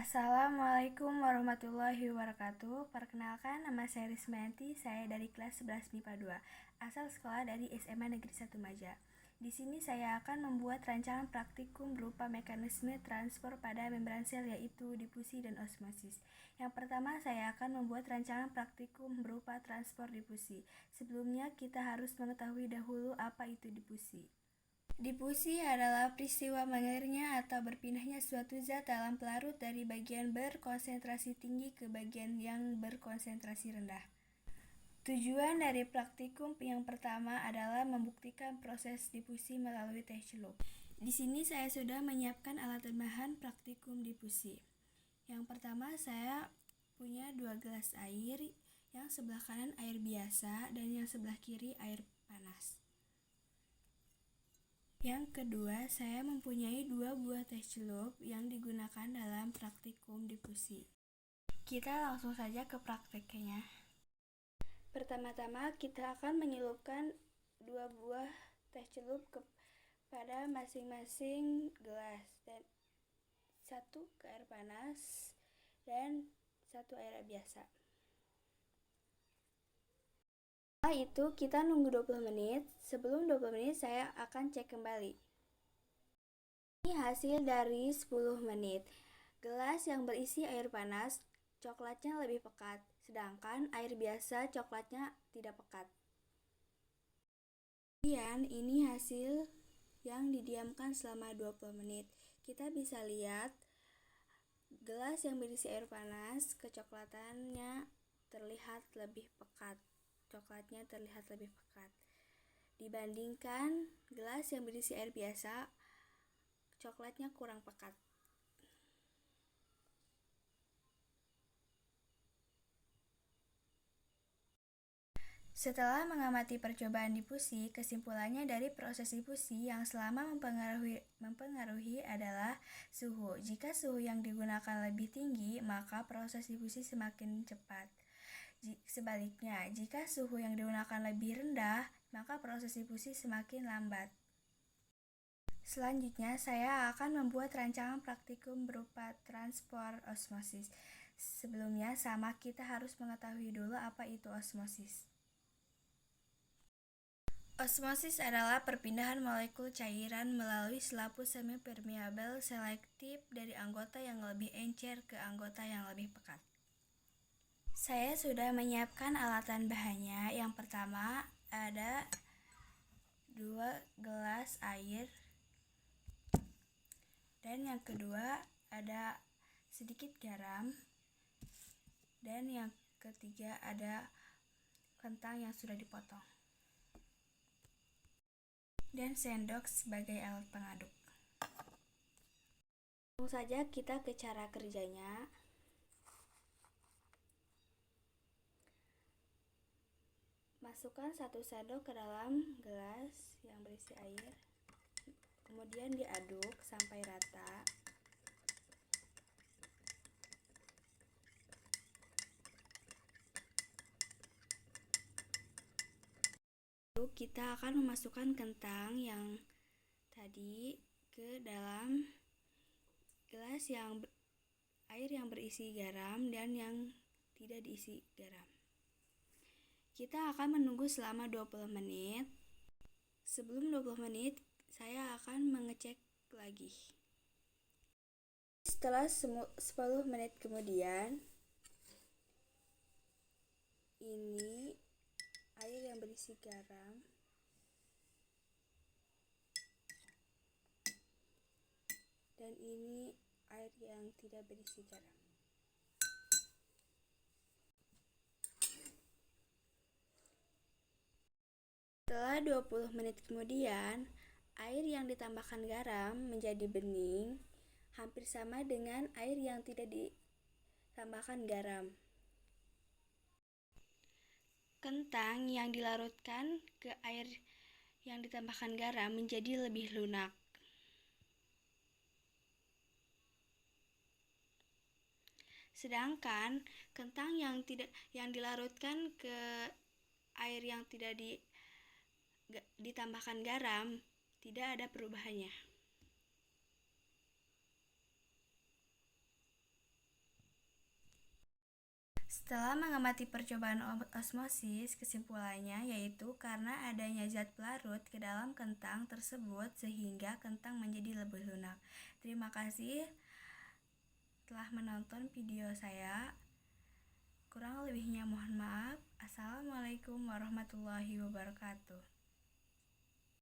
Assalamualaikum warahmatullahi wabarakatuh. Perkenalkan, nama saya Rismayanti, saya dari kelas 11 MIPA 2, asal sekolah dari SMA Negeri 1 Maja. Di sini saya akan membuat rancangan praktikum berupa mekanisme transfer pada membran sel, yaitu difusi dan osmosis. Yang pertama, saya akan membuat rancangan praktikum berupa transfer difusi. Sebelumnya, kita harus mengetahui dahulu apa itu difusi. Difusi adalah peristiwa mengalirnya atau berpindahnya suatu zat dalam pelarut dari bagian berkonsentrasi tinggi ke bagian yang berkonsentrasi rendah. Tujuan dari praktikum yang pertama adalah membuktikan proses difusi melalui teh celup. Di sini saya sudah menyiapkan alat dan bahan praktikum difusi. Yang pertama, saya punya 2 gelas air, yang sebelah kanan air biasa dan yang sebelah kiri air panas. Yang kedua, saya mempunyai 2 buah teh celup yang digunakan dalam praktikum difusi. Kita langsung saja ke prakteknya. Pertama-tama, kita akan menyelupkan 2 buah teh celup kepada masing-masing gelas, dan 1 ke air panas dan 1 air biasa. Setelah itu kita nunggu 20 menit. Sebelum 20 menit saya akan cek kembali. Ini hasil dari 10 menit. Gelas yang berisi air panas, coklatnya lebih pekat, sedangkan air biasa coklatnya tidak pekat. Kemudian ini hasil yang didiamkan selama 20 menit. Kita bisa lihat gelas yang berisi air panas, kecoklatannya terlihat lebih pekat. Coklatnya terlihat lebih pekat dibandingkan gelas yang berisi air biasa, coklatnya kurang pekat. Setelah mengamati percobaan difusi, kesimpulannya dari proses difusi yang selama mempengaruhi adalah suhu. Jika suhu yang digunakan lebih tinggi, maka proses difusi semakin cepat. Sebaliknya, jika suhu yang digunakan lebih rendah, maka proses difusi semakin lambat. Selanjutnya, saya akan membuat rancangan praktikum berupa transfer osmosis. Sebelumnya, kita harus mengetahui dulu apa itu osmosis. Osmosis adalah perpindahan molekul cairan melalui selaput semi-permeabel selektif dari anggota yang lebih encer ke anggota yang lebih pekat. Saya sudah menyiapkan alat dan bahannya. Yang pertama ada 2 gelas air, dan yang kedua ada sedikit garam, dan yang ketiga ada kentang yang sudah dipotong, dan sendok sebagai alat pengaduk. Langsung saja kita ke cara kerjanya. Masukkan 1 sendok ke dalam gelas yang berisi air, kemudian diaduk sampai rata. Lalu kita akan memasukkan kentang yang tadi ke dalam gelas air yang berisi garam dan yang tidak diisi garam. Kita akan menunggu selama 20 menit. Sebelum 20 menit, saya akan mengecek lagi. Setelah 10 menit kemudian, ini air yang berisi garam dan ini air yang tidak berisi garam. Setelah 20 menit kemudian, air yang ditambahkan garam menjadi bening, hampir sama dengan air yang tidak ditambahkan garam. Kentang yang dilarutkan ke air yang ditambahkan garam menjadi lebih lunak. Sedangkan kentang yang dilarutkan ke air yang tidak ditambahkan garam tidak ada perubahannya. Setelah mengamati percobaan osmosis, kesimpulannya yaitu karena adanya zat pelarut ke dalam kentang tersebut sehingga kentang menjadi lebih lunak. Terima kasih telah menonton video saya. Kurang lebihnya mohon maaf. Assalamualaikum warahmatullahi wabarakatuh.